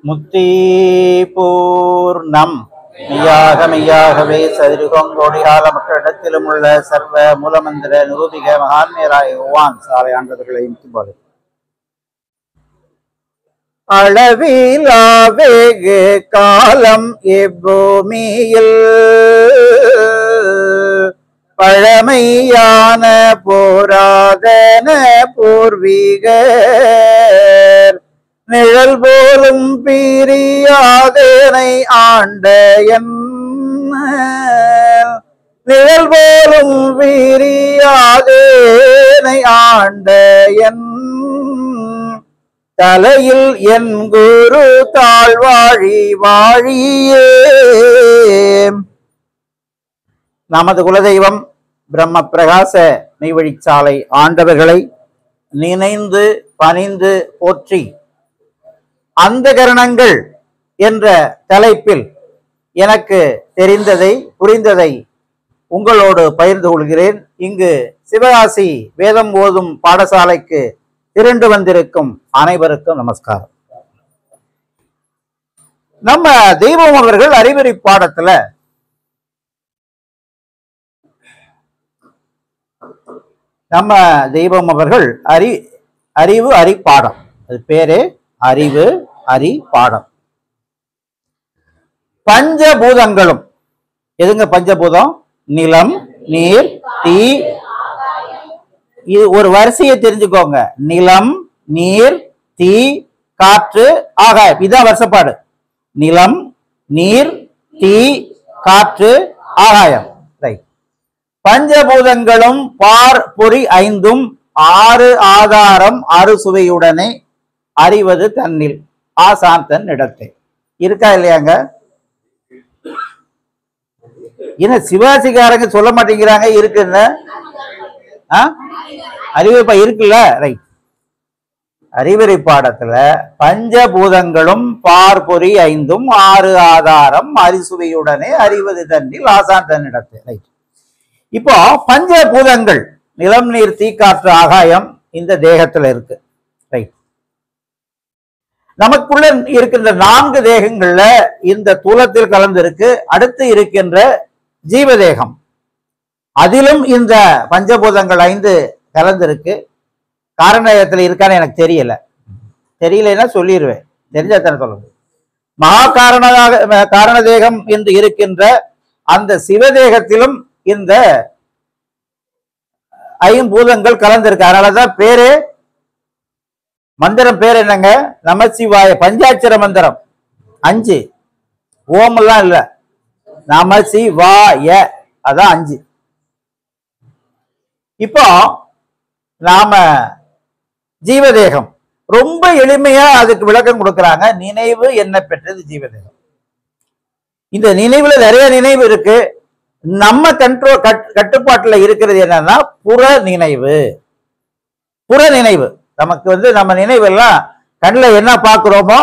முத்தி பூர்ணம் மெய்யாகவே சதிருகோங்கோடிகால மக்களிடத்திலும் உள்ள சர்வ மூலமந்திர நிரூபிக மகான்மேராய் ஓவான் சாலை ஆண்டவர்களை போது அளவிலா வெகு காலம் எப்பூமியில் பழமையான போராதன பூர்வீகர் நிழல் போலும் பிரியாதனை ஆண்ட என் நிழல் போலும் பிரியாதனை ஆண்ட என் தலையில் என் குரு தாழ்வாழி வாழியே. நமது குலதெய்வம் பிரம்ம பிரகாச மெய்வழிச்சாலை ஆண்டவர்களை நினைந்து பணிந்து போற்றி அந்த கரணங்கள் என்ற தலைப்பில் எனக்கு தெரிந்ததை புரிந்ததை உங்களோடு பகிர்ந்து கொள்கிறேன். இங்கு சிவகாசி வேதம் ஓதும் பாடசாலைக்கு திரண்டு வந்திருக்கும் அனைவருக்கும் நமஸ்காரம். நம்ம தெய்வம் அவர்கள் அறிவுரை பாடத்துல நம்ம தெய்வம் அவர்கள் அறிவு பாடம், அது பேரே அறிவு பாடம். பஞ்சபூதங்களும் எதுங்க? பஞ்சபூதம் நிலம், நீர், தீ. இது ஒரு வரிசையை தெரிஞ்சுக்கோங்க. நிலம், நீர், தீ, காற்று, ஆகாயம். இதுதான் வருஷப்பாடு. நிலம், நீர், தீ, காற்று, ஆகாயம். ரைட். பஞ்சபூதங்களும் பார் பொறி ஐந்தும் ஆறு ஆதாரம் அறுசுவையுடனே அறிவது தன்னில் ஆசாந்தன் இடத்தை. இருக்கா இல்லையாங்க? என்ன சிவாசிக்காரங்க சொல்ல மாட்டேங்கிறாங்க? இருக்குன்னு அறிவுரை இருக்குல்ல? ரைட். அறிவுரை பாடத்துல பஞ்சபூதங்களும் பார்பொறி ஐந்தும் ஆறு ஆதாரம் அரிசுவையுடனே அறிவது தன்னில் ஆசாந்தன் இடத்தை. ரைட். இப்போ பஞ்சபூதங்கள் நிலம், நீர், தீ, காற்று, ஆகாயம் இந்த தேகத்துல இருக்கு. ரைட். நமக்குள்ள இருக்கின்ற 4 தேகங்கள்ல இந்த தூலத்தில் கலந்து இருக்கு. அடுத்து இருக்கின்ற ஜீவதேகம், அதிலும் இந்த பஞ்சபூதங்கள் 5 கலந்திருக்கு. காரணத்துல இருக்கான்னு எனக்கு தெரியலன்னா சொல்லிடுவேன். தெரிஞ்சாத்தானே சொல்லுங்க. மகா காரண தேகம் என்று இருக்கின்ற அந்த சிவதேகத்திலும் இந்த 5 பூதங்கள் கலந்திருக்கு. அதனாலதான் பேரு, மந்திரம் பேர் என்னங்க? நமசிவாய. பஞ்சாட்சர மந்திரம் 5. ஓம் எல்லாம் இல்ல, நமசிவாய, அதான் 5. இப்போ நாம ஜீவதேகம் ரொம்ப எளிமையா அதுக்கு விளக்கம் கொடுக்கறாங்க. நினைவு என்ன பெற்றது ஜீவதேகம். இந்த நினைவுல நிறைய நினைவு இருக்கு. நம்ம கட்டுப்பாட்டுல இருக்கிறது என்னன்னா புற நினைவு. நமக்கு நம்ம நினைவு எல்லாம் கண்ணில் என்ன பார்க்கிறோமோ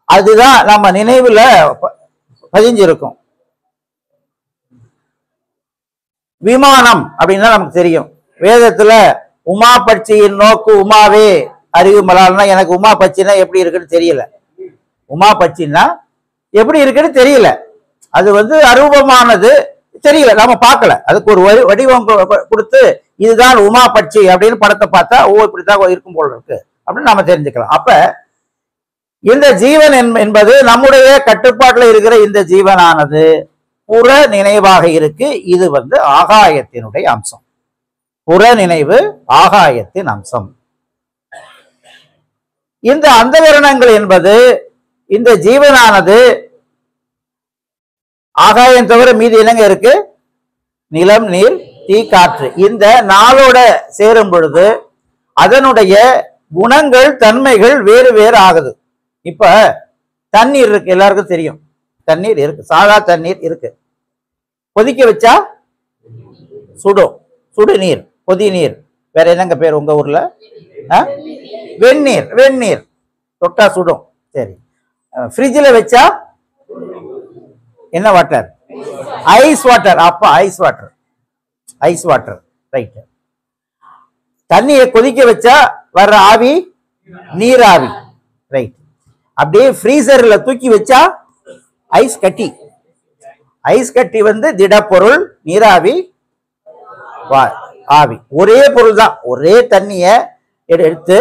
அதுதான் நம்ம நினைவுல பதிஞ்சிருக்கும். விமானம் அப்படின்னா நமக்கு தெரியும். வேதத்துல உமா பட்சியின் நோக்கு உமாவே அறிவு மலால்னா, எனக்கு உமா பட்சினா எப்படி இருக்குன்னு தெரியல. உமா பட்சின்னா எப்படி இருக்குன்னு தெரியல. அது அரூபமானது தெரியல, நாம பார்க்கல. அதுக்கு ஒரு வடிவம் கொடுத்து இதுதான் உமா பட்சி அப்படின்னு படத்தை பார்த்தா ஓ இப்படித்தான் இருக்கும் போல இருக்கு அப்படின்னு நாம தெரிஞ்சுக்கலாம். அப்ப இந்த ஜீவன் என்பது நம்முடைய கட்டுப்பாட்டுல இருக்கிற இந்த ஜீவனானது புற நினைவாக இருக்கு. இது ஆகாயத்தினுடைய அம்சம். புற நினைவு ஆகாயத்தின் அம்சம். இந்த அந்தகரணங்கள் என்பது இந்த ஜீவனானது ஆகாயம் தவிர மீதி என்னங்க இருக்கு? நிலம், நீர், தீ, காற்று. இந்த 4ஓட சேரும் பொழுது அதனுடைய குணங்கள் தன்மைகள் வேறு வேறு ஆகுது. இப்ப தண்ணீர் இருக்கு, எல்லாருக்கும் தெரியும். தண்ணீர் இருக்கு, சாதா தண்ணீர் இருக்கு. கொதிக்க வச்சா சுடும், சுடுநீர், கொதி நீர். வேற என்னங்க பேர் உங்க ஊர்ல? வெந்நீர் தொட்டா சுடும். சரி. ஃப்ரிட்ஜில் வச்சா என்ன வாட்டர்? Ice water. அப்ப ஐஸ் வாட்டர். ரைட். தண்ணியை கொதிக்க வச்சா வர்ற ஆவி நீராவி. ரைட். அப்படியே ஃப்ரீசர்ல தூக்கி வச்சா ஐஸ் கட்டி. ஐஸ் கட்டி வந்து திடப்பொருள், நீராவி, ஆவி. ஒரே பொருள் தான். ஒரே தண்ணிய எடுத்து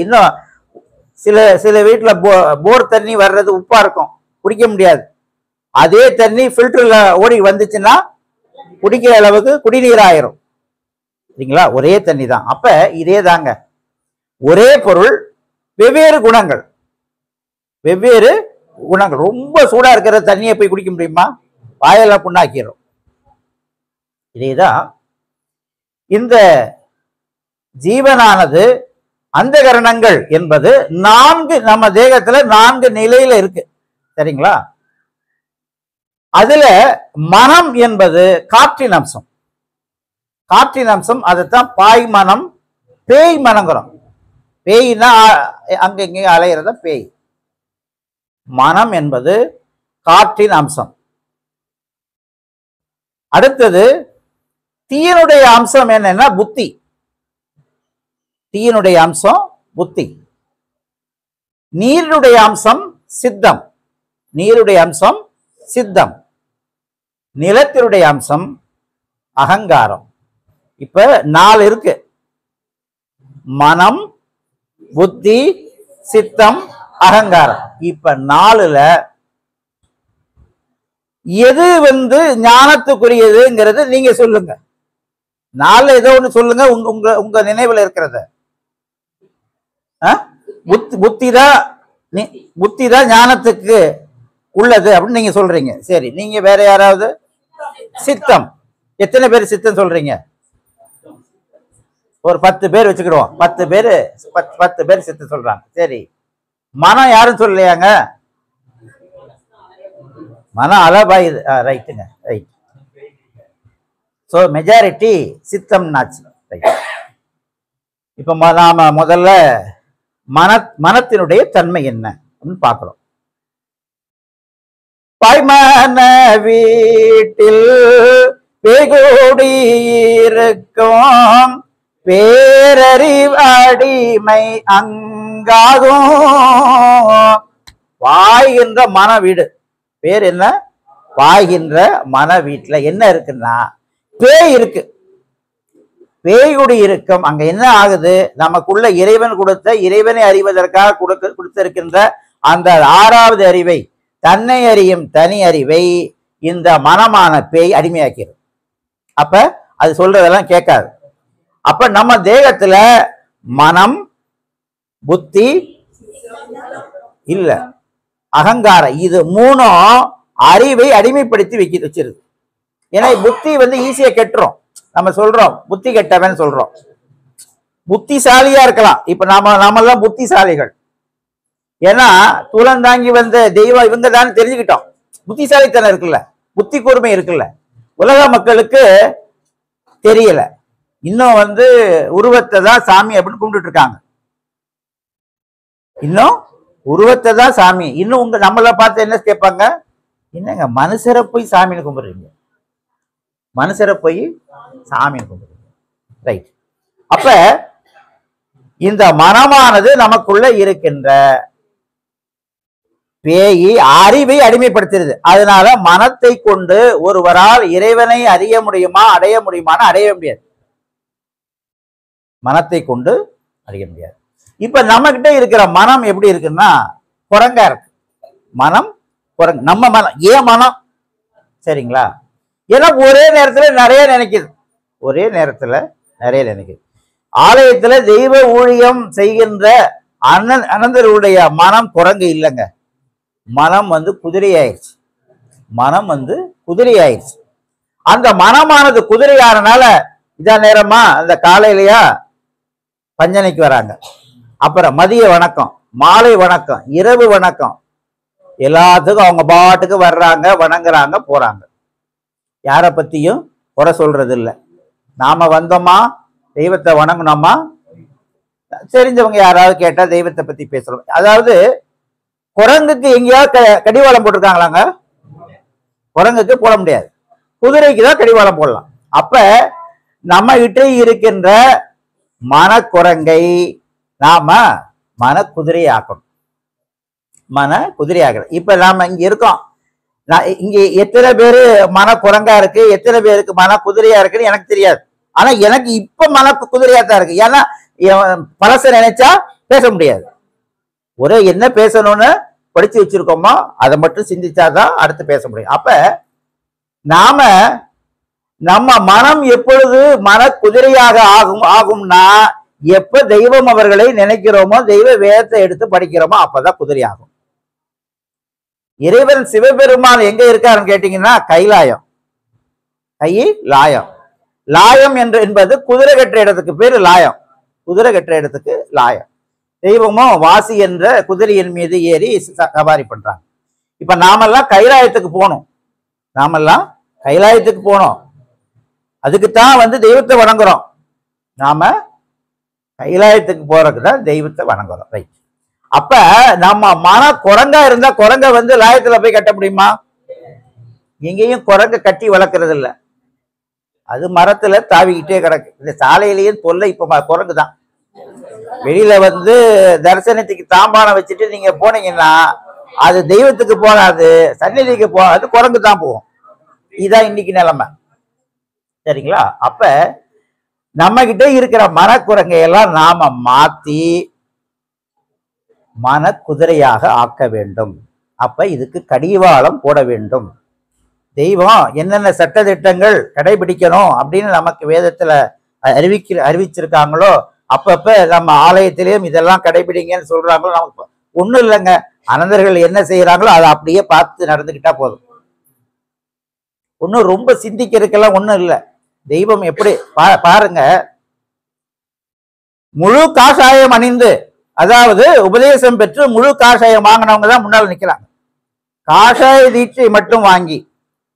இன்னும் சில வீட்டுல போர் தண்ணி வர்றது உப்பா இருக்கும், குடிக்க முடியாது. அதே தண்ணி ஃபில்டர்ல ஓடி வந்துச்சுன்னா குடிக்கிற அளவுக்கு குடிநீர் ஆயிரும். சரிங்களா? ஒரே தண்ணி தான். அப்ப இதே தாங்க, ஒரே பொருள், வெவ்வேறு குணங்கள். ரொம்ப சூடா இருக்கிற தண்ணியை போய் குடிக்க முடியுமா? வாயெல்லாம் புண்ணாக்கிரும். இதேதான் இந்த ஜீவனானது, அந்த கரணங்கள் என்பது 4 நம்ம தேகத்துல 4 நிலையில இருக்கு. சரிங்களா? அதுல மனம் என்பது காற்றின் அம்சம். காற்றின் அம்சம். அதுதான் பாய் மனம், பேய் மனங்கிறோம். பேய்னா அங்க இங்க அலையிறத பேய். மனம் என்பது காற்றின் அம்சம். அடுத்தது தீயினுடைய அம்சம் என்னன்னா புத்தி. தீயினுடைய அம்சம் புத்தி. நீருடைய அம்சம் சித்தம். நீருடைய அம்சம் சித்தம். நிலத்தினுடைய அம்சம் அகங்காரம். இப்ப 4 இருக்கு: மனம், புத்தி, சித்தம், அகங்காரம். இப்ப 4ல எது வந்து ஞானத்துக்குரியதுங்கிறது நீங்க சொல்லுங்க. 4 ஏதோ ஒண்ணு சொல்லுங்க, உங்க நினைவுல இருக்கிறத. புத்தி தான் ஞானத்துக்கு உள்ளது அப்படின்னு நீங்க சொல்றீங்க. சரி, நீங்க வேற யாராவது? சித்தம். எத்தனை பேர் சித்தம் சொல்றீங்க? ஒரு 10 பேர் வச்சுக்கிடுவோம். 10 பேர் சித்தம் சொல்றாங்க. சரி, மனம் யாரும் சொல்லலையாங்க? மனம் அலபாய். ரைட்டுங்க, ரைட். ஸோ மெஜாரிட்டி சித்தம் நாச்சு. இப்ப நாம முதல்ல மனத்தினுடைய தன்மை என்ன அப்படின்னு பார்க்கிறோம். பாய்மன வீட்டில் பேகோடி இருக்கும் பேரறிவடிமை அங்காகும். பாய்கின்ற மன வீடு. பேர் என்ன? பாய்கின்ற மன வீட்டுல என்ன இருக்குன்னா பேய் இருக்கு. பேய்குடி இருக்கும். அங்க என்ன ஆகுது? நமக்குள்ள இறைவன் கொடுத்த, இறைவனை அறிவதற்காக கொடுத்திருக்கின்ற அந்த 6வது அறிவை, தன்னை அறியும் தனி அறிவை இந்த மனமான பேய் அடிமையாக்கிறது. அப்ப அது சொல்றதெல்லாம் கேட்காது. அப்ப நம்ம தேகத்துல மனம், புத்தி இல்ல, அகங்காரம், இது 3ம் அறிவை அடிமைப்படுத்தி வச்சிருக்கு. ஏன்னா புத்தி வந்து ஈஸியா கெட்டுரும். நம்ம சொல்றோம் புத்தி கெட்டவன் சொல்றோம். புத்திசாலியா இருக்கலாம். இப்ப நாமெல்லாம் புத்திசாலிகள். ஏன்னா துலந்தாங்கி வந்த தெய்வம் இவங்க தான் தெரிஞ்சுக்கிட்டோம். புத்திசாலித்தனம் இருக்குல்ல, புத்தி கூர்மை இருக்குல்ல. உலக மக்களுக்கு தெரியல. இன்னும் வந்து உருவத்தை தான் சாமி அப்படின்னு கும்பிட்டு இருக்காங்க. இன்னும் உருவத்தை தான் சாமி. இன்னும் நம்மள பார்த்து என்ன கேட்பாங்க? என்னங்க மனுஷரை போய் சாமின்னு கும்பிடுறீங்க, மனுஷரை போய் சாமின்னு கும்பிடுறீங்க. ரைட். அப்ப இந்த மனமானது நமக்குள்ள இருக்கின்ற பேயி அறிவை அடிமைப்படுத்துறது. அதனால மனத்தை கொண்டு ஒருவரால் இறைவனை அறிய முடியுமா, அடைய முடியுமான்னு அடைய முடியாது. மனத்தை கொண்டு அறிய முடியாது. இப்ப நம்ம கிட்ட இருக்கிற மனம் எப்படி இருக்குன்னா குரங்கா இருக்கு. மனம் குரங்கு. நம்ம மனம் ஏன் மனம்? சரிங்களா? ஏன்னா ஒரே நேரத்துல நிறைய நினைக்குது. ஒரே நேரத்துல நிறைய நினைக்குது. ஆலயத்துல தெய்வ ஊழியம் செய்கின்ற அனந்தருடைய மனம் குரங்கு இல்லைங்க. மனம் வந்து குதிரை ஆயிடுச்சு. மனம் வந்து குதிரை ஆயிடுச்சு. அந்த மனமானது குதிரையானனால இதான் நேரமா அந்த காலையிலயா பஞ்சனைக்கு வராங்க, அப்புறம் மதிய வணக்கம், மாலை வணக்கம், இரவு வணக்கம், எல்லாத்துக்கும் அவங்க பாட்டுக்கு வர்றாங்க, வணங்குறாங்க, போறாங்க. யாரை பத்தியும் குறை சொல்றது இல்லை. நாம வந்தோமா, தெய்வத்தை வணங்கினோமா, தெரிஞ்சவங்க யாராவது கேட்டா தெய்வத்தை பத்தி பேசுறோம். அதாவது குரங்குக்கு எங்கேயாவது கடிவாளம் போட்டிருக்காங்களாங்க? குரங்குக்கு போட முடியாது. குதிரைக்கு தான் கடிவாளம் போடலாம். அப்ப நம்ம கிட்ட இருக்கின்ற மனக்குரங்கை நாம மன குதிரையாக்கணும். மன குதிரையாக்கணும். இப்ப நாம இங்க இருக்கோம், இங்க எத்தனை பேரு மன குரங்கா இருக்கு, எத்தனை பேருக்கு மன குதிரையா இருக்குன்னு எனக்கு தெரியாது. ஆனா எனக்கு இப்ப மன குதிரையா தான் இருக்கு. ஏன்னா பழச நினைச்சா பேச முடியாது. ஒரே என்ன பேசணும்னு படிச்சு வச்சிருக்கோமோ அதை மட்டும் சிந்திச்சாதான் அடுத்து பேச முடியும். அப்ப நாம நம்ம மனம் எப்பொழுது மன குதிரையாக ஆகும்னா எப்ப தெய்வம் அவர்களை நினைக்கிறோமோ, தெய்வ வேதத்தை எடுத்து படிக்கிறோமோ அப்பதான் குதிரை ஆகும். இறைவன் சிவபெருமான் எங்க இருக்காருன்னு கேட்டீங்கன்னா கைலாயம். லாயம். லாயம் என்பது குதிரை கட்டுற இடத்துக்கு பேரு லாயம். குதிரை கட்டுற இடத்துக்கு லாயம். தெய்வமும் வாசி என்ற குதிரையின் மீது ஏறி சவாரி பண்றாங்க. இப்ப நாமெல்லாம் கைலாயத்துக்கு போகணும். அதுக்குத்தான் தெய்வத்தை வணங்குறோம். நாம கைலாயத்துக்கு போறதுக்குதான் தெய்வத்தை வணங்குறோம். ரைட். அப்ப நம்ம மன குரங்கா இருந்தா குரங்க லாயத்துல போய் கட்ட முடியுமா? எங்கேயும் குரங்க கட்டி வளர்க்கறது இல்ல. அது மரத்துல தாவிக்கிட்டே கிடக்கு. இந்த சாலையிலேயும் தொல்லை இப்ப குரங்கு தான். வெளியில தரிசனத்துக்கு தாம்பானம் வச்சுட்டு நீங்க போனீங்கன்னா அது தெய்வத்துக்கு போகாது, சந்நிதிக்கு போகாது, குரங்கு தான் போகும். இதுதான் இன்னைக்கு நிலைமை. சரிங்களா? அப்ப நம்ம கிட்ட இருக்கிற மனக்குரங்கையெல்லாம் நாம மாத்தி மன குதிரையாக ஆக்க வேண்டும். அப்ப இதுக்கு கடிவாளம் போட வேண்டும். தெய்வம் என்னென்ன சட்ட திட்டங்கள் கடைபிடிக்கணும் அப்படின்னு நமக்கு வேதத்துல அறிவிச்சிருக்காங்களோ, அப்பப்ப நம்ம ஆலயத்திலேயும் இதெல்லாம் கடைபிடிங்கன்னு சொல்றாங்களோ, நமக்கு ஒண்ணும் இல்லைங்க. அனந்தர்கள் என்ன செய்யறாங்களோ அதை அப்படியே பார்த்து நடந்துக்கிட்டா போதும். ஒன்னும் ரொம்ப சிந்திக்கிறதுக்கெல்லாம் ஒண்ணும் இல்லை. தெய்வம் எப்படி பாருங்க, முழு காஷாயம் அணிந்து, அதாவது உபதேசம் பெற்று முழு காஷாயம் வாங்கினவங்க தான் முன்னால் நிக்கிறாங்க. காஷாய தீட்சை மட்டும் வாங்கி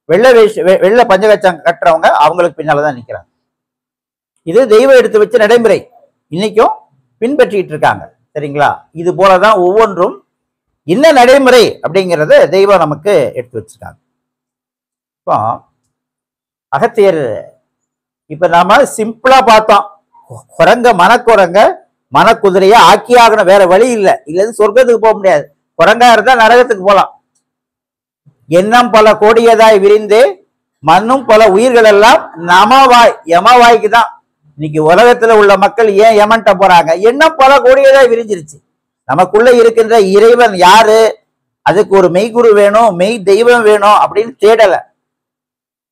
வெள்ளை பஞ்சகச்சம் கட்டுறவங்க அவங்களுக்கு பின்னால்தான் நிக்கிறாங்க. இது தெய்வம் எடுத்து வச்ச நடைமுறை, இன்னைக்கும் பின்பற்றிட்டு இருக்காங்க. சரிங்களா? இது போலதான் ஒவ்வொன்றும் என்ன நடைமுறை அப்படிங்கிறத தெய்வம் நமக்கு எடுத்து வச்சிருக்காங்க. இப்போ அகத்தியர் இப்ப நாம சிம்பிளா பார்த்தோம். மனக்குரங்க மனக்குதிரையா ஆக்கி ஆகணும், வேற வழி இல்லை. இல்லது சொர்க்கத்துக்கு போக முடியாது. குரங்கா இருந்தா நரகத்துக்கு போலாம். எண்ணம் பல கோடியதாய் விரிந்தே மண்ணும் பல உயிர்கள் எல்லாம் யமவாய்க்கு தான். இன்னைக்கு உலகத்துல உள்ள மக்கள் ஏன் யமன்ட்ட போறாங்க? எண்ணம் பல கோடியதாய் விரிஞ்சிருச்சு. நமக்குள்ள இருக்கின்ற இறைவன் யாரு, அதுக்கு ஒரு மெய்குரு வேணும், மெய் தெய்வம் வேணும் அப்படின்னு தேடல.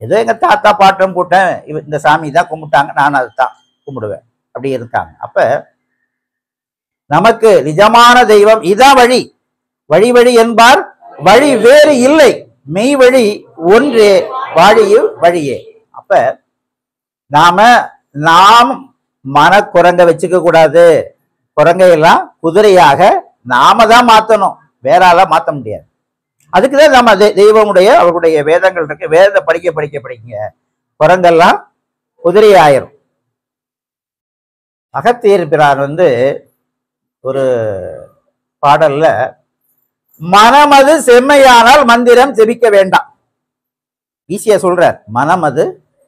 ஏதோ எங்க தாத்தா பாட்டம் போட்டேன், இந்த சாமி தான் கும்பிட்டாங்க, நான் அதுதான் கும்பிடுவேன் அப்படி இருக்காங்க. அப்ப நமக்கு நிஜமான தெய்வம் இதான் வழி. வழி என்பார் வழி வேறு இல்லை, மெய் வழி ஒன்றே, வழியே. அப்ப நாம் மனக்குரங்க வச்சுக்க கூடாது. குரங்கையெல்லாம் குதிரையாக நாம தான் மாத்தணும், வேற ஆளா மாத்த முடியாது. அதுக்குதான் நம்ம தெய்வமுடைய அவர்களுடைய வேதங்கள் இருக்கு. வேதத்தை படிக்க குரங்கெல்லாம் குதிரை ஆயிரும். அகத்தியர் பிரான் ஒரு பாடல்ல மனமது செம்மையானால் மந்திரம் செபிக்க வேண்டாம். ஈஸியா சொல்றார். மனமது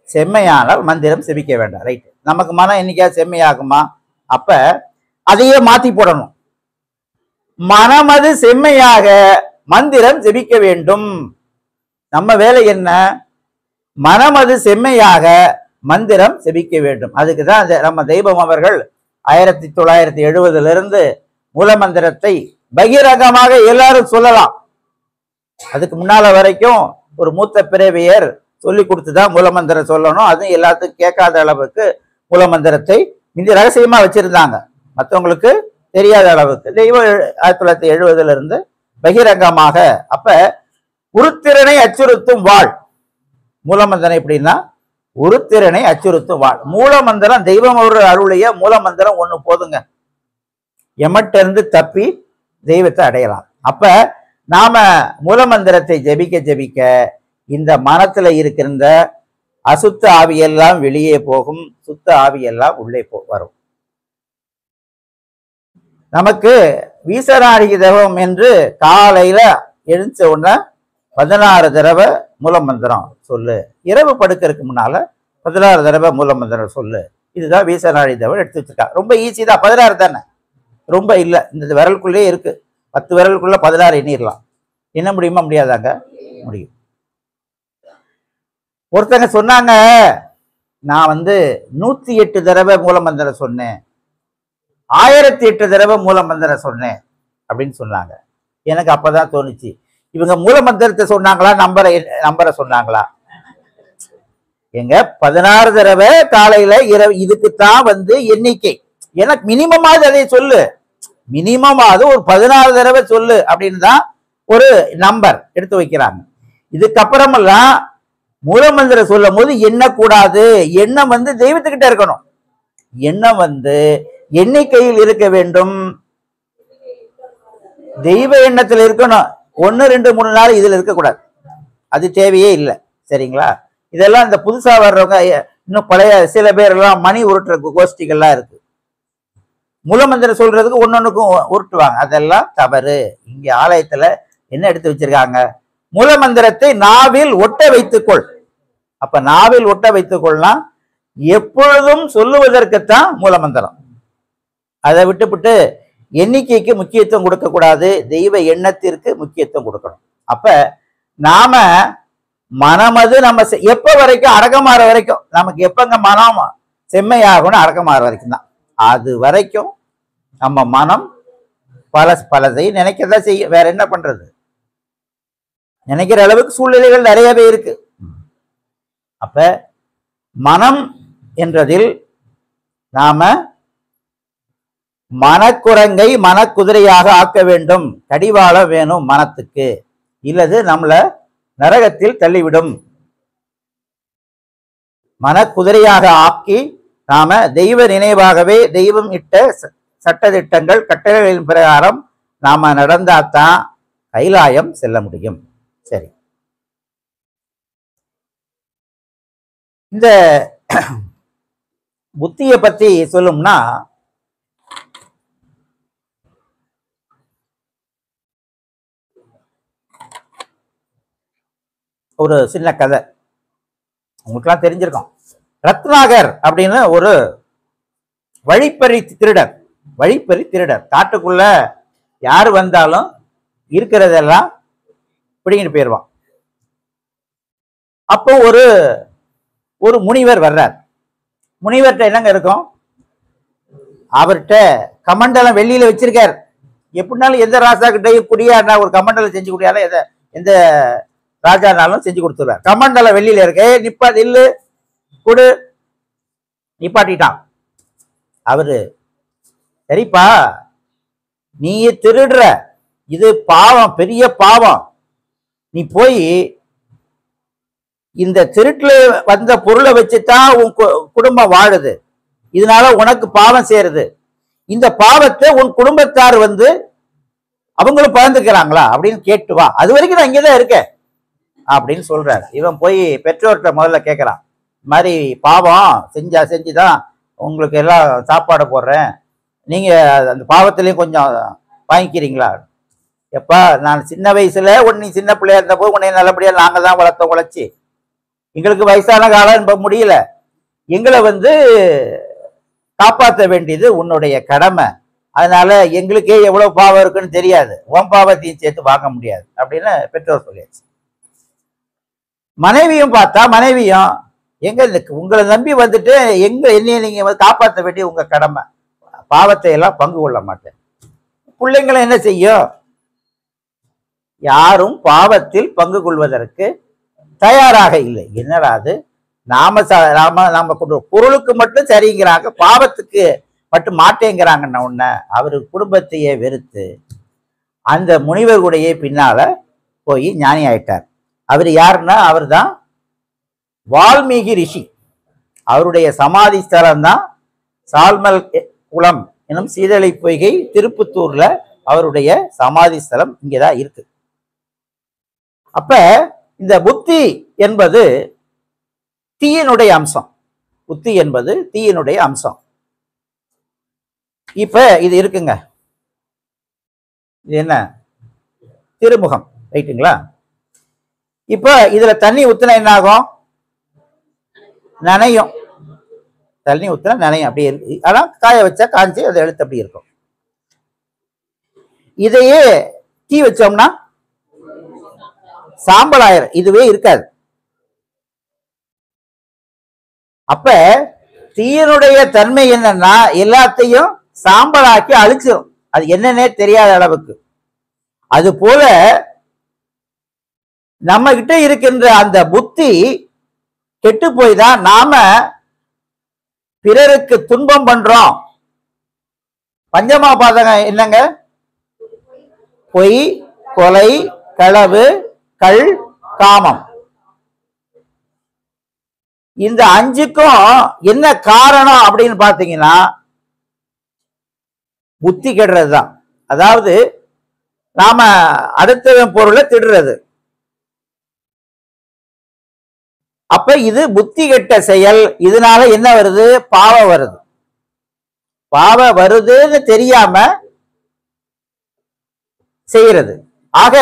செம்மையானால் மந்திரம் செபிக்க வேண்டாம். ரைட். நமக்கு மனம் என்னைக்காவது செம்மையாகுமா? அப்ப அதையே மாத்தி போடணும். மனமது செம்மையாக மந்திரம் ஜெபிக்க வேண்டும். நம்ம வேலை என்ன? மனமது செம்மையாக மந்திரம் ஜெபிக்க வேண்டும். அதுக்குதான் நம்ம தெய்வம் அவர்கள் 1970 மூலமந்திரத்தை பகிரங்கமாக எல்லாரும் சொல்லலாம். அதுக்கு முன்னால வரைக்கும் ஒரு மூத்த பிறவியர் சொல்லி கொடுத்துதான் மூலமந்திரம் சொல்லணும். அதுவும் எல்லாத்துக்கும் கேட்காத அளவுக்கு மூலமந்திரத்தை இந்த ரகசியமா வச்சிருந்தாங்க, மற்றவங்களுக்கு தெரியாத அளவுக்கு. தெய்வம் 1970 பகிரங்கமாக. அப்ப உருத்திரனை அச்சுறுத்தும் வாழ் மூலமந்திரம். எப்படின்னா உருத்திரனை அச்சுறுத்தும் வாழ் மூலமந்திரம். தெய்வம் அவர்கள் அருளிய மூலமந்திரம் ஒண்ணு போதுங்க, எமட்ட இருந்து தப்பி தெய்வத்தை அடையலாம். அப்ப நாம மூலமந்திரத்தை ஜெபிக்க இந்த மனத்துல இருக்கின்ற அசுத்த ஆவியெல்லாம் வெளியே போகும், சுத்த ஆவியெல்லாம் உள்ளே வரும். நமக்கு வீசராணிகி தவம் என்று காலையில எழுந்த உடனே 16 தடவை மூலமந்திரம் சொல்லு. இரவு படுக்கிறதுக்கு முன்னால 16 தடவை மூலமந்திரம் சொல்லு. இதுதான் வீசராணி தவம் எடுத்து வச்சிருக்காங்க. ரொம்ப ஈஸி தான். 16 தானே, ரொம்ப இல்லை, இந்த விரலுக்குள்ளே இருக்கு. 10 விரலுக்குள்ள 16 எண்ணிடலாம். என்ன முடியுமா? முடியாதாங்க? முடியும். ஒருத்தங்க சொன்னாங்க, நான் 108 தடவை மூலமந்திரம் சொன்னேன், 1008 தடவை மூலமந்திரம் சொன்னேன் அப்படின்னு சொன்னாங்க. எனக்கு அப்பதான் தோணுச்சு, இவங்க மூலமந்திரத்தை சொன்னாங்களா நம்பரை சொன்னாங்களா? எங்க 16 தடவை காலையில இரவு, இதுக்குத்தான் எண்ணிக்கை. எனக்கு மினிமமாவது அதை சொல்லு, மினிமமாவது ஒரு 16 தடவை சொல்லு அப்படின்னு தான் ஒரு நம்பர் எடுத்து வைக்கிறாங்க. இதுக்கப்புறமெல்லாம் மூலமந்திரம் சொல்லும் போது எண்ணக்கூடாது. எண்ணம் தெய்வத்துக்கிட்ட இருக்கணும். எண்ணம் எண்ணிக்கையில் இருக்க வேண்டும், தெய்வ எண்ணத்தில் இருக்கணும். 1 2 3 4 இதுல இருக்கக்கூடாது. அது தேவையே இல்லை. சரிங்களா? இதெல்லாம் இந்த புதுசா வர்றவங்க, இன்னும் பழைய சில பேர் எல்லாம் மணி உருட்டுற கோஷ்டிகள்லாம் இருக்கு. மூலமந்திரம் சொல்றதுக்கு ஒன்னொன்னுக்கும் உருட்டுவாங்க. அதெல்லாம் தவறு. இங்க ஆலயத்துல என்ன எடுத்து வச்சிருக்காங்க? மூலமந்திரத்தை நாவில் ஒட்ட வைத்துக்கொள். அப்ப நாவில் ஒட்ட வைத்துக்கொள்ளலாம், எப்பொழுதும் சொல்லுவதற்குத்தான் மூலமந்திரம். அதை விட்டுவிட்டு எண்ணிக்கைக்கு முக்கியத்துவம் கொடுக்க கூடாது, தெய்வ எண்ணத்திற்கு முக்கியத்துவம் கொடுக்கணும். அப்ப நாம மனமது நம்ம எப்ப வரைக்கும்? அடக்கமாற வரைக்கும். நமக்கு எப்பங்க மனம் செம்மையாகணும்? அடக்கமாற வரைக்கும் தான். அது வரைக்கும் நம்ம மனம் பலதை நினைக்கதான் செய்ய. வேற என்ன பண்றது? நினைக்கிற அளவுக்கு சூழ்நிலைகள் நிறையவே இருக்கு. அப்ப மனம் என்றதில் நாம மனக்குரங்கை மனக்குதிரையாக ஆக்க வேண்டும். கடிவாளம் வேணும் மனத்துக்கு, இல்லது நம்மள நரகத்தில் தள்ளிவிடும். மனக்குதிரையாக ஆக்கி நாம தெய்வ நினைவாகவே, தெய்வம் இட்ட சட்டதிட்டங்கள் கட்டளைகளின் பிரகாரம் நாம நடந்தாத்தான் கைலாயம் செல்ல முடியும். சரி, இந்த புத்தியை பத்தி சொல்லும்னா, ஒரு சின்ன கதை உங்களுக்கெல்லாம் தெரிஞ்சிருக்கும். ரத்னாகர் அப்படின்னு ஒரு வழிப்பறி திருடர். காட்டுக்குள்ள யாரு வந்தாலும் இருக்கிறதெல்லாம் பிடிங்கிட்டு போயிடுவான். அப்போ ஒரு முனிவர் வர்றார். முனிவர்கிட்ட என்னங்க இருக்கும்? அவர்கிட்ட கமண்டலம் வெள்ளியில வச்சிருக்கார். எப்படினாலும் எந்த ராஜா கிட்டையும் குடியாருனா ஒரு கமண்டலம் செஞ்சு குடியாலும் எந்த ராஜானாலும் செஞ்சு கொடுத்துருவார். கமண்டலம் வெள்ளியில இருக்க, நிப்பாது இல்லு கொடு, நிப்பாட்டிட்டான். அவரு, சரிப்பா நீ திருடுற, இது பாவம், பெரிய பாவம். நீ போய் இந்த திருட்டுல வந்த பொருளை வச்சுதான் உன் குடும்பம் வாழுது, இதனால உனக்கு பாவம் சேருது. இந்த பாவத்தை உன் குடும்பத்தார் அவங்களும் பகிர்ந்துக்கிறாங்களா அப்படின்னு கேட்டு வா, அது வரைக்கும் நான் இங்கதான் இருக்கேன் அப்படின்னு சொல்றாரு. இவன் போய் பெற்றோர்கிட்ட முதல்ல கேட்கறான், இந்த மாதிரி பாவம் செஞ்சுதான் உங்களுக்கு எல்லாம் சாப்பாடு போடுறேன், நீங்க அந்த பாவத்திலையும் கொஞ்சம் வாங்கிக்கிறீங்களா? எப்பா, நான் சின்ன வயசுல நீ சின்ன பிள்ளையா இருந்த போது உன்னை நல்லபடியா நாங்க தான் வளர்த்த உழைச்சி, எங்களுக்கு வயசான காலம் இப்ப முடியல, எங்களை காப்பாற்ற வேண்டியது உன்னுடைய கடமை, அதனால எங்களுக்கே எவ்வளவு பாவம் இருக்குன்னு தெரியாது, உன் பாவத்தையும் சேர்த்து வாங்க முடியாது அப்படின்னு பெற்றோர் சொல்லியாச்சு. மனைவியும் பார்த்தா, மனைவியும் எங்க உங்களை நம்பி என்னைய நீங்க காப்பாற்ற வேண்டிய உங்க கடமை, பாவத்தை எல்லாம் பங்கு கொள்ள மாட்டேன். பிள்ளைங்களை என்ன செய்யும்? யாரும் பாவத்தில் பங்கு கொள்வதற்கு தயாராக இல்லை. என்னடா அது, நாம பொருளுக்கு மட்டும் சரிங்கிறாங்க, பாவத்துக்கு மட்டும் மாட்டேங்கிறாங்கன்ன உடனே அவரு குடும்பத்தையே வெறுத்து அந்த முனிவர்களுடைய பின்னால போய் ஞானி ஆயிட்டார். அவர் யாருன்னா, அவர் தான் வால்மீகி ரிஷி. அவருடைய சமாதி ஸ்தலம் தான் சால்மல் குளம் எனும் சீதளை பொய்கை, திருப்புத்தூர்ல அவருடைய சமாதி ஸ்தலம் இங்கதான் இருக்கு. அப்ப இந்த புத்தி என்பது தீயினுடைய அம்சம். புத்தி என்பது தீயினுடைய அம்சம். இப்ப இது இருக்குங்க, இது என்ன திருமுகம், ரைட்டுங்களா? இப்ப இதுல தண்ணி ஊத்துனா என்ன ஆகும்? நனையும். தண்ணி ஊத்துனா நனையும், அப்படியே இருக்கு. ஆனா காய வச்சா காஞ்சி அதை எடுத்து அப்படி இருக்கும். இதையே தீ வச்சோம்னா சாம்பல் ஆயிரும், இதுவே இருக்காது. அப்ப தீயினுடைய தன்மை என்னன்னா எல்லாத்தையும் சாம்பலாக்கி அழிச்சிடும், அது என்னன்னே தெரியாத அளவுக்கு. அது போல நம்ம கிட்ட இருக்கின்ற அந்த புத்தி கெட்டு போய் தான் நாம பிறருக்கு துன்பம் பண்றோம். பஞ்சமா பாதகம் என்னங்க? பொய், கொலை, களவு, கள், காமம். இந்த 5க்கும் என்ன காரணம் அப்படின்னு பாத்தீங்கன்னா புத்தி கெடுறதுதான். அதாவது நாம அடுத்தவன் பொருளை திடுறது. அப்ப இது புத்தி கெட்ட செயல். இதனால என்ன வருது? பாவம் வருது. பாவம் வருதுன்னு தெரியாம செய்யறது. ஆக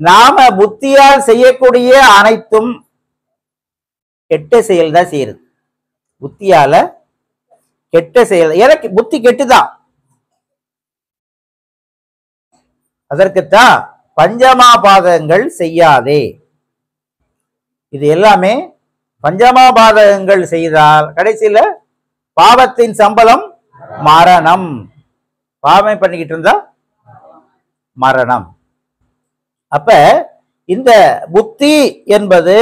நாம புத்தியால் செய்யக்கூடிய அனைத்தும் கெட்ட செயல் தான் செய்யறது. புத்தியால கெட்ட செயல். எனக்கு புத்தி கெட்டுதான். அதற்குத்தான் பஞ்சமா பாதகங்கள் செய்யாதே. இது எல்லாமே பஞ்சமா பாதகங்கள் செய்தால் கடைசியில பாவத்தின் சம்பளம் மரணம். பாவம் பண்ணிக்கிட்டு இருந்தா மரணம். அப்ப இந்த புத்தி என்பது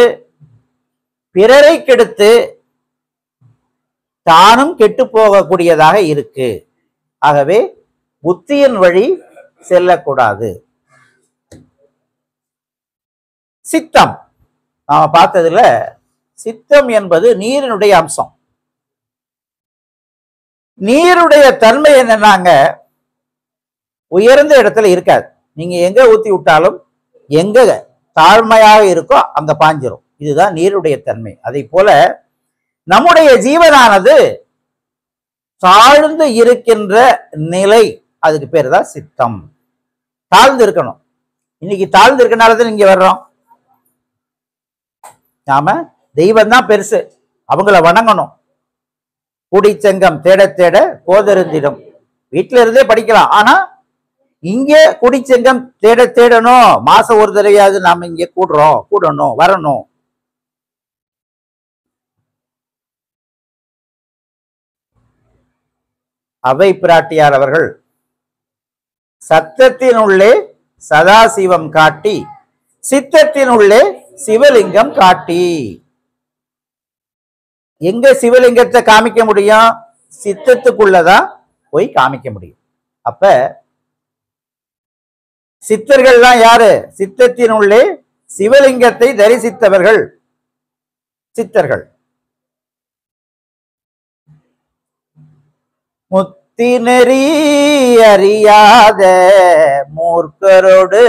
பிறரை கெடுத்து தானும் கெட்டு போகக்கூடியதாக இருக்கு. ஆகவே புத்தியின் வழி செல்லக்கூடாது. சித்தம் நாம பார்த்ததுல சித்தம் என்பது நீரினுடைய அம்சம். நீருடைய தன்மை என்னன்னாங்க உயர்ந்த இடத்துல இருக்காது. நீங்க எங்க ஊத்தி விட்டாலும் எங்க தாழ்மையாக இருக்கோ அங்க பாஞ்சிரும். இதுதான் நீருடைய தன்மை. அதை போல நம்முடைய ஜீவனானது தாழ்ந்து இருக்கின்ற நிலை, அதுக்கு பேர் தான் சித்தம். தாழ்ந்து இருக்கணும். இன்னைக்கு தாழ்ந்து இருக்கனாலதான் இங்க வர்றோம். நாம தெய்வம் தான் பெருசு, அவங்கள வணங்கணும். குடிச்சங்கம் தேட தேட கோதருந்திடும். வீட்டுல இருந்தே படிக்கலாம். ஆனா இங்க குடிச்சங்கம் தேட தேடணும். மாசம் ஒரு தடவையாவது நாம இங்க கூடணும் வரணும். அவை பிராட்டியார் அவர்கள் சத்தத்தினுள்ளே சதாசிவம் காட்டி சித்தத்தினுள்ளே சிவலிங்கம் காட்டி. எங்க சிவலிங்கத்தை காமிக்க முடியும்? சித்தத்துக்குள்ளதான் போய் காமிக்க முடியும். அப்ப சித்தர்கள்லாம் யாரு? சித்தத்தினுள்ளே சிவலிங்கத்தை தரிசித்தவர்கள் சித்தர்கள். முத்தி நெறி அறியாத மூர்க்கரோடு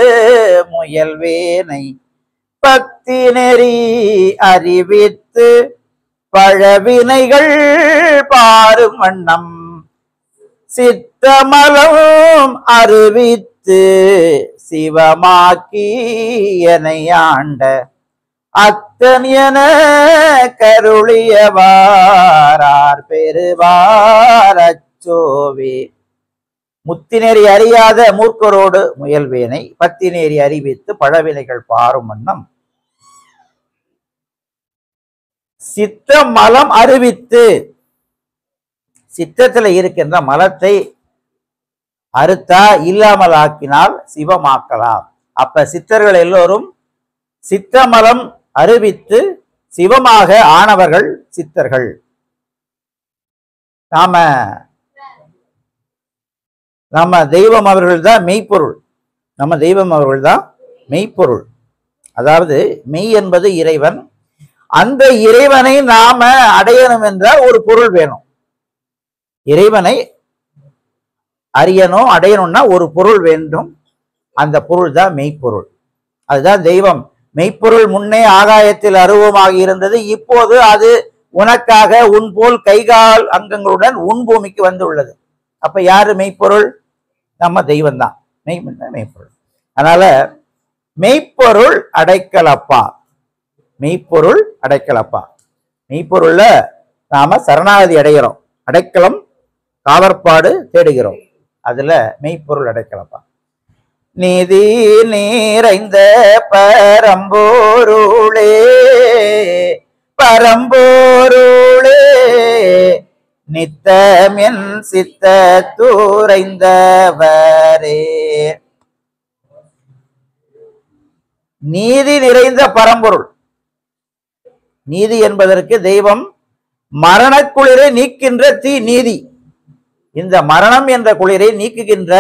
முயல்வேனை பக்தி நெறி அறிவித்து பழவினைகள் பாரும் வண்ணம் சித்தமலம் அறிவித்து சிவமாக்கி எனையாண்ட அத்தன் என கருளியவாரார் பெறுவார் அச்சோவே. முத்தினேறி அறியாத மூர்க்கரோடு முயல்வேனை பத்தினேறி அறிவித்து பழவினைகள் பாரும் வண்ணம் சித்த மலம் அறிவித்து. சித்தத்துல இருக்கின்ற மலத்தை அறுத்தா இல்லாமல் ஆக்கினால் சிவமாக்கலாம். அப்ப சித்தர்கள் எல்லோரும் சித்தமலம் அறிவித்து சிவமாக ஆனவர்கள் சித்தர்கள். நம்ம தெய்வம் அவர்கள் தான் மெய்ப்பொருள். நம்ம தெய்வம் அவர்கள் தான் மெய்ப்பொருள். அதாவது மெய் என்பது இறைவன். அந்த இறைவனை நாம அடையணும் என்றால் ஒரு பொருள் வேணும். இறைவனை அறியணும் அடையணும்னா ஒரு பொருள் வேண்டும். அந்த பொருள் தான் மெய்ப்பொருள். அதுதான் தெய்வம். மெய்ப்பொருள் முன்னே ஆகாயத்தில் அருவமாக இருந்தது. இப்போது அது உனக்காக உன் போல் கைகால் அங்கங்களுடன் உன் பூமிக்கு வந்து உள்ளது. அப்ப யாரு மெய்ப்பொருள்? நம்ம தெய்வம் தான் மெய்ப்பொருள். அதனால மெய்ப்பொருள் அடைக்கலப்பா. மெய்ப்பொருள் அடைக்கலப்பா. மெய்ப்பொருள்ல நாம சரணாகதி அடைகிறோம். அடைக்கலம் காவற்பாடு தேடுகிறோம். அதுல மெய்ப்பொருள் அடைக்கலப்பா. நிதி நிறைந்த பரம்போருளே பரம்போருளே நித்தம் என் சித்த தூரைந்தவரே. நீதி நிறைந்த பரம்பொருள். நீதி என்பதற்கு தெய்வம் மரணக்குளிரை நீக்கின்ற தீ நீதி. இந்த மரணம் என்ற குளிரை நீக்குகின்ற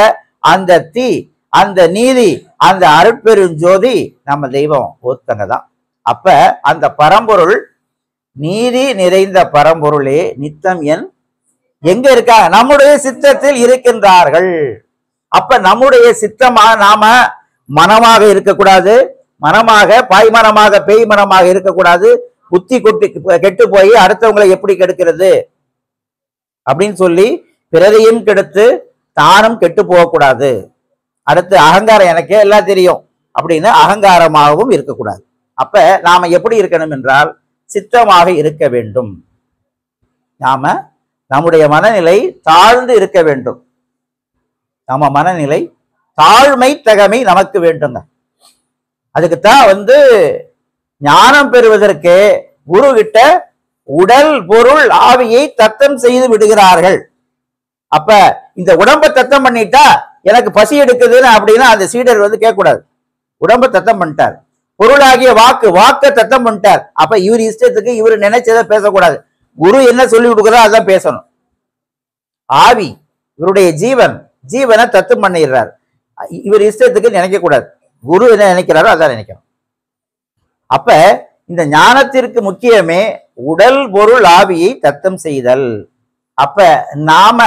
அந்த தீ, அந்த நீதி, அந்த அருட்பெருஞ்சோதி நம்ம தெய்வம் ஒருத்தங்க தான். அப்ப அந்த பரம்பொருள் நீதி நிறைந்த பரம்பொருளே நித்தம் என் எங்க இருக்காங்க? நம்முடைய சித்தத்தில் இருக்கின்றார்கள். அப்ப நம்முடைய சித்தமா நாம மனமாக இருக்கக்கூடாது, மனமாக பாய்மனமாக பேய் மனமாக இருக்கக்கூடாது. புத்தி கெட்டு போய் அடுத்தவங்களை எப்படி கெடுக்கிறது அப்படின்னு சொல்லி பிறரையும் கெடுத்து தானும் கெட்டு போகக்கூடாது. அடுத்து அகங்காரம் எனக்கே எல்லாம் தெரியும் அப்படின்னு அகங்காரமாகவும் இருக்கக்கூடாது. அப்ப நாம எப்படி இருக்கணும் என்றால் சித்தமாக இருக்க வேண்டும். நாம நம்முடைய மனநிலை தாழ்ந்து இருக்க வேண்டும். நம்ம மனநிலை தாழ்மை தகமை நமக்கு வேண்டுங்க. அதுக்குத்தான் ஞானம் பெறுவதற்கு குரு கிட்ட உடல் பொருள் ஆவியை தத்தம் செய்து விடுகிறார்கள். அப்ப இந்த உடம்பை தத்தம் பண்ணிட்டா எனக்கு பசி எடுக்குதுன்னு அப்படின்னா அந்த சீடர் கேட்க கூடாது. உடம்பை தத்தம் பண்ணிட்டார். பொருளாகிய வாக்க தத்தம் பண்ணிட்டார். அப்ப இவர் இஷ்டத்துக்கு இவர் நினைச்சதை பேசக்கூடாது. குரு என்ன சொல்லி கொடுக்குறதோ அதான் பேசணும். ஆவி இவருடைய ஜீவனை தத்தம் பண்ணிடுறார். இவர் இஷ்டத்துக்கு நினைக்க கூடாது. குரு என்ன நினைக்கிறாரோ அதான் நினைக்கணும். அப்ப இந்த ஞானத்திற்கு முக்கியமே உடல் பொருள் ஆவியை தத்தம் செய்தல். அப்ப நாம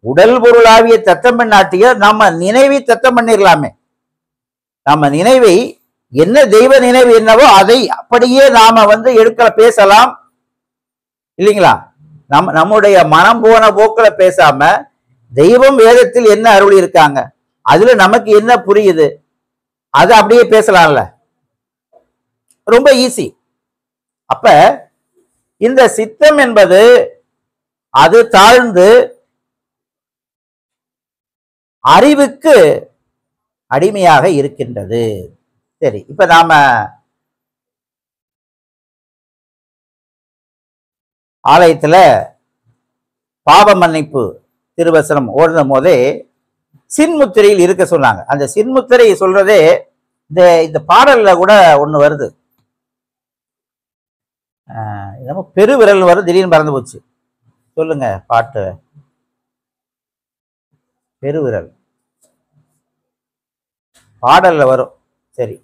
உடல் பொருள் ஆவியை தத்தம் பண்ணாட்டியோ நம்ம நினைவை தத்தம் பண்ணிடலாமே. நம்ம நினைவை என்ன தெய்வ நினைவு என்னவோ அதை அப்படியே நாம பேசலாம் இல்லைங்களா? நம்முடைய மனம் போன போக்குல பேசாம தெய்வம் வேதத்தில் என்ன அருள் இருக்காங்க, அதுல நமக்கு என்ன புரியுது, அது அப்படியே பேசலாம்ல. ரொம்ப ஈஸி. அப்ப இந்த சித்தம் என்பது அது தாழ்ந்து அறிவுக்கு அடிமையாக இருக்கின்றது. சரி, இப்ப நாம ஆலயத்துல பாவ மன்னிப்பு திருவசனம் ஓடுன போதே சின்முத்திரையில் இருக்க சொன்னாங்க. அந்த சின்முத்திரை சொல்றதே இந்த பாடல்ல கூட ஒண்ணு வருது. பெருவிரல் வருது, திடீர்னு மறந்து போச்சு. சொல்லுங்க பாட்டு. பெருவிரல் பாடல்ல வரும். சரி,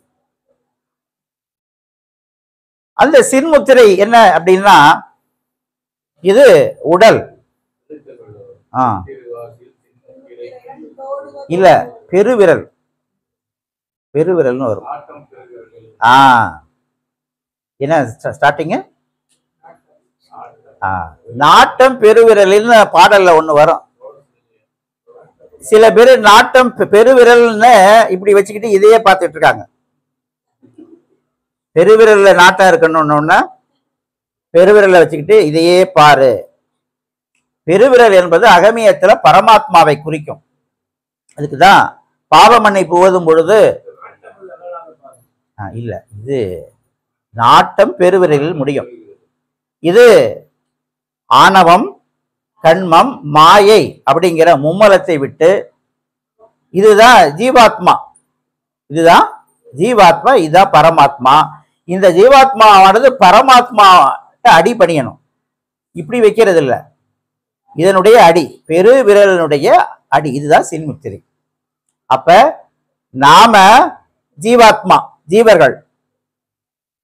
அந்த சின்முத்திரை என்ன அப்படின்னா இது உடல். இல்ல, பெருவிரல் பெருவிரல்னு வரும். என்ன ஸ்டார்டிங்? நாட்டம் பெருவிரல்னு பாடல்ல ஒண்ணு வரும். சில பேர் நாட்டம் பெருவிரல்னு இப்படி வச்சுக்கிட்டு இதையே பார்த்துட்டு இருக்காங்க. பெருவிரல்ல நாட்டம் இருக்கணும்னா பெருவிரல்ல வச்சுக்கிட்டு இதையே பாரு. பெருவிரல் என்பது அகமியத்துல பரமாத்மாவை குறிக்கும். அதுக்குதான் பாவ மன்னிப்பு ஓதும் பொழுது இல்ல, இது நாட்டம் பெருவிரலில் முடியும். இது ஆணவம், கண்மம், மாயை அப்படிங்கிற மும்மலத்தை விட்டு இதுதான் ஜீவாத்மா, இதுதான் ஜீவாத்மா, இதுதான் பரமாத்மா. இந்த ஜீவாத்மாவானது பரமாத்மா அடி பணியணும். இப்படி வைக்கிறது இல்லை, இதனுடைய அடி, பெரு விரலினுடைய அடி, இதுதான் சின்முத்திரை. அப்ப நாம ஜீவாத்மா, ஜீவர்கள்,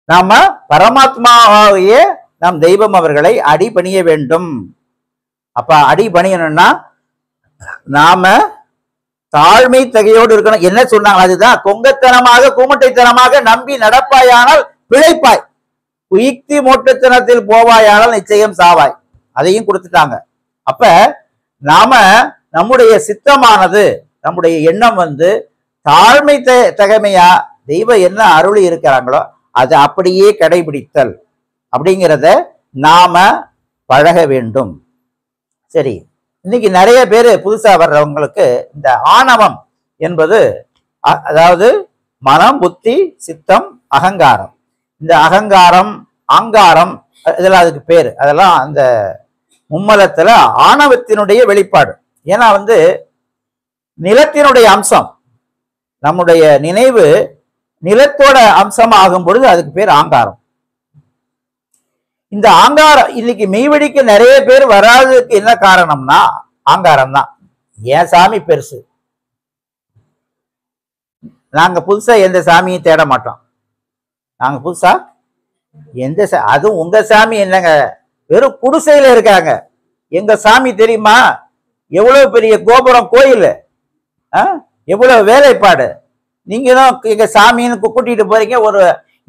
நாம பரமாத்மாவையே நம் தெய்வம் அவர்களை அடி பணிய வேண்டும். அப்ப அடி பணியணும்னா நாம தாழ்மை தகையோடு இருக்கணும். என்ன சொன்னாங்க? அதுதான் கொங்கத்தனமாக கூமட்டைத்தனமாக நம்பி நடப்பாயானால் பிழைப்பாய், உயிர்த்தி மோட்டத்தனத்தில் போவாயானால் நிச்சயம் சாவாய். அதையும் கொடுத்துட்டாங்க. அப்ப நாம நம்முடைய சித்தமானது, நம்முடைய எண்ணம் தாழ்மை தகைமையா தெய்வம் என்ன அருளி இருக்கிறாங்களோ அதை அப்படியே கடைபிடித்தல் அப்படிங்கிறத நாம பழக வேண்டும். சரி, இன்னைக்கு நிறைய பேர் புதுசா வர்றவங்களுக்கு இந்த ஆணவம் என்பது அதாவது மனம், புத்தி, சித்தம், அகங்காரம். இந்த அகங்காரம், ஆங்காரம் இதெல்லாம் அதுக்கு பேரு. அதெல்லாம் அந்த மும்மலத்துல ஆணவத்தினுடைய வெளிப்பாடு. ஏன்னா நிலத்தினுடைய அம்சம், நம்முடைய நினைவு நிலத்தோட அம்சம் ஆகும் பொழுது அதுக்கு பேர் ஆங்காரம். இந்த ஆங்காரம் இன்னைக்கு மெய்வழிக்கு நிறைய பேர் வராததுக்கு என்ன காரணம்னா ஆங்காரம் தான். ஏன் சாமி பெருசு, நாங்க புதுசா எந்த சாமியும் தேட மாட்டோம். நாங்க புதுசா அதுவும் உங்க சாமி என்னங்க, வெறும் குடிசையில இருக்காங்க. எங்க சாமி தெரியுமா, எவ்வளவு பெரிய கோபுரம், கோயில், எவ்வளவு வேலைப்பாடு. நீங்களும் எங்க சாமின்னு கூட்டிட்டு போறீங்க.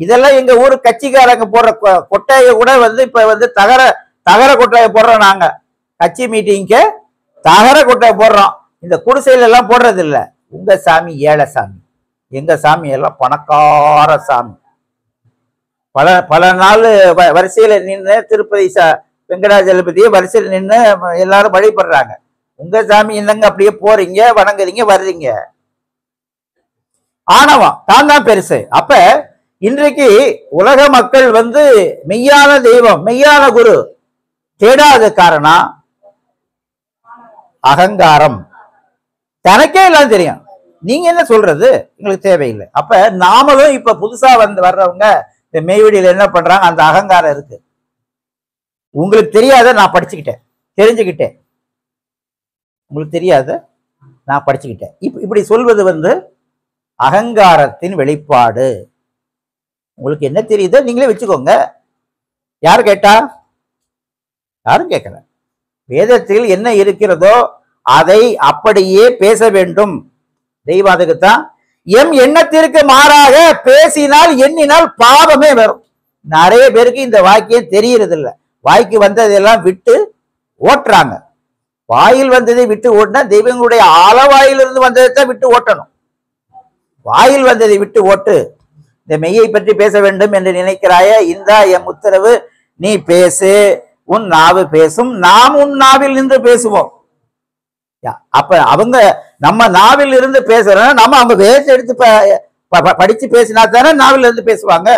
இதெல்லாம் எங்க ஊரு கட்சிக்காரங்க போடுற கொட்டாயை கூட இப்ப தகர கொட்டாயை போடுறோம். நாங்க கட்சி மீட்டிங்க்கு தகர கொட்டாயை போடுறோம். இந்த குடிசையில எல்லாம் போடுறது இல்ல. உங்க சாமி ஏழை சாமி, எங்க சாமி எல்லாம் பணக்கார சாமி. பல நாள் வரிசையில நின்று திருப்பதி வெங்கடாஜலபதியை வரிசையில் நின்று எல்லாரும் வழிபடுறாங்க. உங்க சாமி என்னங்க அப்படியே போறீங்க, வணங்குறீங்க, வர்றீங்க. ஆணவம் தான் பெருசு. அப்ப இன்றைக்கு உலக மக்கள் மெய்யான தெய்வம், மெய்யான குரு தேடாத காரணம் அகங்காரம். தனக்கே எல்லாம் தெரியும், நீங்க என்ன சொல்றது எங்களுக்கு தேவையில்லை. அப்ப நாமளும் இப்ப புதுசா வர்றவங்க இந்த மெய்வெளியில என்ன பண்றாங்க, அந்த அகங்காரம் இருக்கு. உங்களுக்கு தெரியாத நான் படிச்சுக்கிட்டேன், தெரிஞ்சுக்கிட்டேன். உங்களுக்கு தெரியாத நான் படிச்சுக்கிட்டேன். இப்படி சொல்வது அகங்காரத்தின் வெளிப்பாடு. உங்களுக்கு என்ன தெரியுதோ நீங்களே வச்சுக்கோங்க. யாரு கேட்டா? யாரும் கேட்கல. வேதத்தில் என்ன இருக்கிறதோ அதை அப்படியே பேச வேண்டும். தெய்வாதுக்குத்தான் எம் எண்ணத்திற்கு மாறாக பேசினால் எண்ணினால் பாவமே வரும். நிறைய பேருக்கு இந்த வாக்கியம் தெரியறது இல்லை. வாய்க்கு வந்ததெல்லாம் விட்டு ஓட்டுறாங்க. வாயில் வந்ததை விட்டு ஓட்டினா தெய்வங்களுடைய ஆலவாயிலிருந்து வந்ததைத்தான் விட்டு ஓட்டணும். வாயில் வந்ததை விட்டு ஓட்டு. இந்த மெய்யை பற்றி பேச வேண்டும் என்று நினைக்கிறாய, இந்தா எம் உத்தரவு, நீ பேசு, உன் நாவு பேசும், நாம் உன் நாவில் நின்று பேசுவோம். அப்ப அவங்க நம்ம நாவில் இருந்து பேசுறோம், நம்ம அவங்க வேஸ்ட் எடுத்து படிச்சு பேசினா தானே நாவில் இருந்து பேசுவாங்க.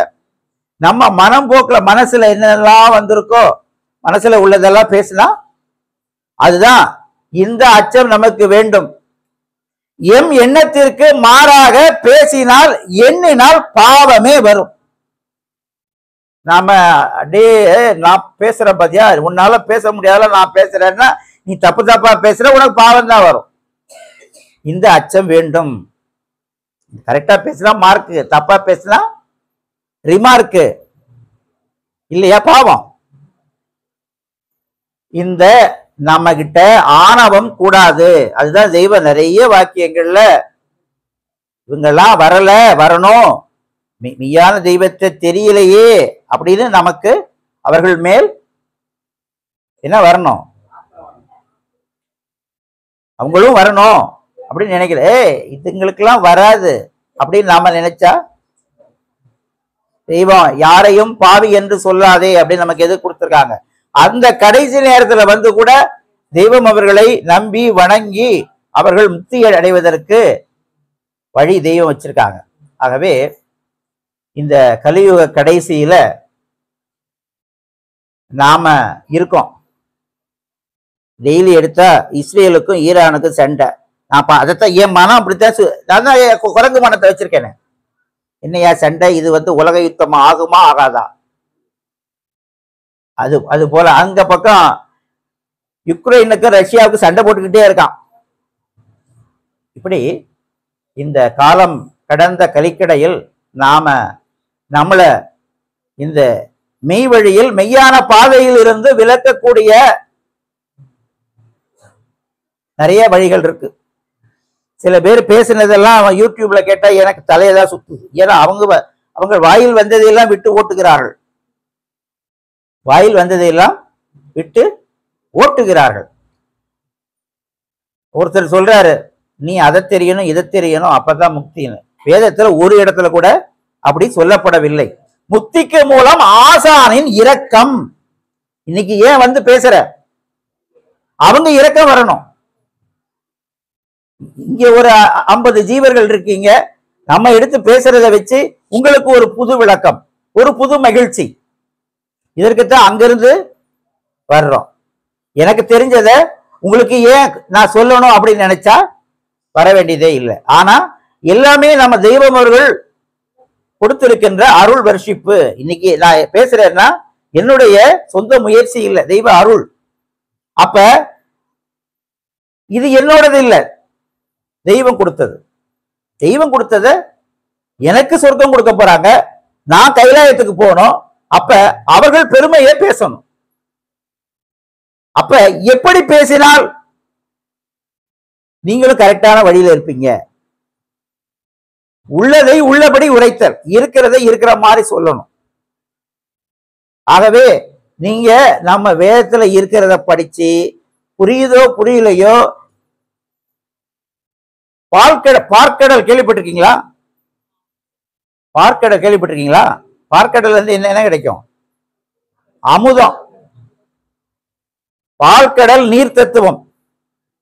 நம்ம மனம் போக்குல மனசுல என்னெல்லாம் வந்திருக்கோ, மனசுல உள்ளதெல்லாம் பேசினா அதுதான். இந்த அச்சம் நமக்கு வேண்டும். எம் எண்ணத்திற்கு மாறாக பேசினால் எண்ணினால் பாவமே வரும். நாம அப்படியே நான் பேசுறேன் பாத்தியா, உன்னால பேச முடியாத நான் பேசுறேன்னா நீ தப்பு தப்பா பேசுற, உனக்கு பாவம் தான் வரும். இந்த அச்சம் வேண்டும். கரெக்டா பேசினா மார்க்கு, தப்பா பேசினா ரிமார்க்கு, இல்லையா பாவம். இந்த நம்ம கிட்ட ஆணவம் கூடாது. அதுதான் தெய்வம் நிறைய வாக்கியங்கள்ல இவங்கெல்லாம் வரல, வரணும், மெய்யான தெய்வத்தை தெரியலையே அப்படின்னு நமக்கு அவர்கள் மேல் என்ன வரணும், அவங்களும் வரணும் அப்படின்னு நினைக்கல. இதுங்களுக்கெல்லாம் வராது அப்படின்னு நாம நினைச்சா, தெய்வம் யாரையும் பாவி என்று சொல்லாதே அப்படின்னு நமக்கு எது கொடுத்திருக்காங்க. அந்த கடைசி நேரத்துல கூட தெய்வம் அவர்களை நம்பி வணங்கி அவர்கள் முக்தி அடைவதற்கு வழி தெய்வம் வச்சிருக்காங்க. ஆகவே இந்த கலியுக கடைசியில நாம இருக்கோம். டெய்லி எடுத்தா இஸ்ரேலுக்கும் ஈரானுக்கும் சண்டை. நான் அதைத்தான் என் மனம் அப்படித்தான், நான் தான் குரங்கு மனத்தை வச்சிருக்கேனே. என்னையா சண்டை, இது உலக யுத்தமா ஆகுமா ஆகாதா? அது போல அங்க பக்கம் யுக்ரைனுக்கு ரஷ்யாவுக்கு சண்டை போட்டுக்கிட்டே இருக்கான். இப்படி இந்த காலம் கடந்த கலிக்கடையில் நாம நம்மள இந்த மெய் வழியில் மெய்யான பாதையில் இருந்து விலக்கக்கூடிய நிறைய வழிகள் இருக்கு. சில பேர் பேசினதெல்லாம் யூடியூப்ல கேட்டா எனக்கு தலையதான் சுத்துது. ஏன்னா அவங்க வாயில் வந்ததையெல்லாம் விட்டு ஓட்டுகிறார்கள். வாயில் வந்ததையெல்லாம் விட்டு ஓட்டுகிறார்கள். ஒருத்தர் சொல்றாரு, நீ அதை தெரியணும் இதை தெரியணும் அப்பதான் முக்தின்னு. வேதத்துல ஒரு இடத்துல கூட அப்படி சொல்லப்படவில்லை. முக்திக்கு மூலம் ஆசானின் இரக்கம். இன்னைக்கு ஏன் பேசுற, அவங்க இரக்கம் வரணும். இங்க ஒரு 50 ஜீவர்கள் இருக்கீங்க, நம்ம எடுத்து பேசுறத வச்சு உங்களுக்கு ஒரு புது விளக்கம், ஒரு புது மகிழ்ச்சி. இதற்குத்தான் அங்கிருந்து வர்றோம். எனக்கு தெரிஞ்சதை உங்களுக்கு ஏன் நான் சொல்லணும் அப்படின்னு நினைச்சா வர வேண்டியதே இல்லை. ஆனா எல்லாமே நம்ம தெய்வம் அவர்கள் கொடுத்திருக்கின்ற அருள் வர்ஷிப்பு. இன்னைக்கு நான் பேசுறேன்னா என்னுடைய சொந்த முயற்சி இல்லை, தெய்வ அருள். அப்ப இது என்னோடது இல்லை, தெய்வம் கொடுத்தது. தெய்வம் கொடுத்தத எனக்கு சொர்க்கம் கொடுக்க போறாங்க, நான் கைலாயத்துக்கு போகணும். அப்ப அவர்கள் பெருமையை பேசணும். அப்ப எப்படி பேசினால் நீங்களும் கரெக்டான வழியில இருப்பீங்க? உள்ளதை உள்ளபடி உரைத்தல், இருக்கிறதை இருக்கிற மாதிரி சொல்லணும். ஆகவே நீங்க நம்ம வேதத்துல இருக்கிறத படிச்சு புரியுதோ புரியலையோ, பார்க்கடல் கேள்விப்பட்டிருக்கீங்களா? பார்க்கடல் கேள்விப்பட்டிருக்கீங்களா? பார்க்கடல் இருந்து என்ன கிடைக்கும்? அமுதம். பார்க்கடல் நீர் தத்துவம்.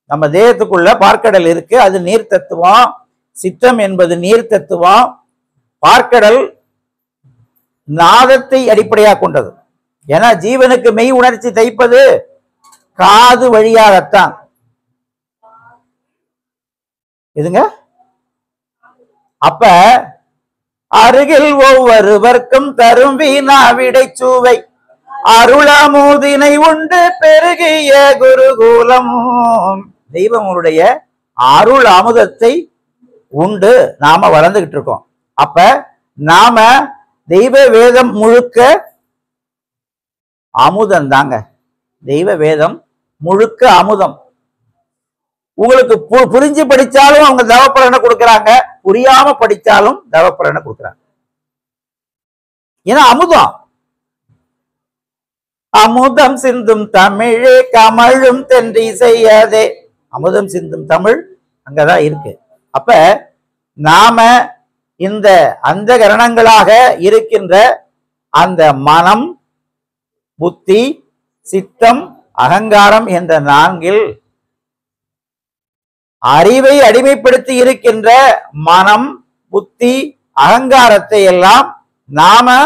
நம்ம தேகத்துக்குள்ள பார்க்கடல் இருக்கு, அது நீர் தத்துவம். சித்தம் என்பது நீர் தத்துவம். பார்க்கடல் நாதத்தை அடிப்படையாக கொண்டது. ஏன்னா ஜீவனுக்கு மெய் உணர்ச்சி தைப்பது காது வழியாகத்தான். இதுங்க அப்ப அருகில் ஒவ்வொருவர்க்கும் தரும் வீணா விடை சுவை அருளமுதினை உண்டு பெருகிய குருகூலம். தெய்வங்களுடைய அருள் அமுதத்தை உண்டு நாம வளர்ந்துகிட்டு இருக்கோம். அப்ப நாம தெய்வ வேதம் முழுக்க அமுதம் தாங்க. தெய்வ வேதம் முழுக்க அமுதம். உங்களுக்கு புரிஞ்சு படிச்சாலும் அவங்க தவப்பலனை கொடுக்கறாங்க, புரியாம படிச்சாலும் தவப்பலனை கொடுக்கறாங்க. ஏன்னா அமுதம். அமுதம் சிந்தும் தமிழே கமழும் தென்றி செய்யாதே. அமுதம் சிந்தும் தமிழ் அங்கதான் இருக்கு. அப்ப நாம இந்த அந்த கரணங்களாக இருக்கின்ற அந்த மனம், புத்தி, சித்தம், அகங்காரம் என்ற நான்கில் அறிவை அடிமைப்படுத்தி இருக்கின்ற மனம், புத்தி, அகங்காரத்தை எல்லாம் நாம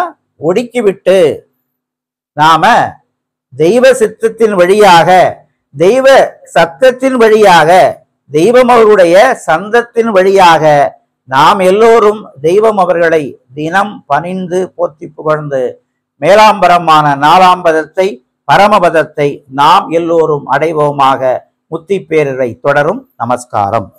ஒடுக்கிவிட்டு நாம தெய்வ சித்தத்தின் வழியாக, தெய்வ சத்தத்தின் வழியாக, தெய்வம் அவர்களுடைய சந்தத்தின் வழியாக நாம் எல்லோரும் தெய்வம் அவர்களை தினம் பணிந்து போற்றி புகழ்ந்து மேலாம்பரமான 4ஆம் பதத்தை, பரமபதத்தை நாம் எல்லோரும் அடைவோமாக. முத்தி பேரரை தொடரும். நமஸ்காரம்.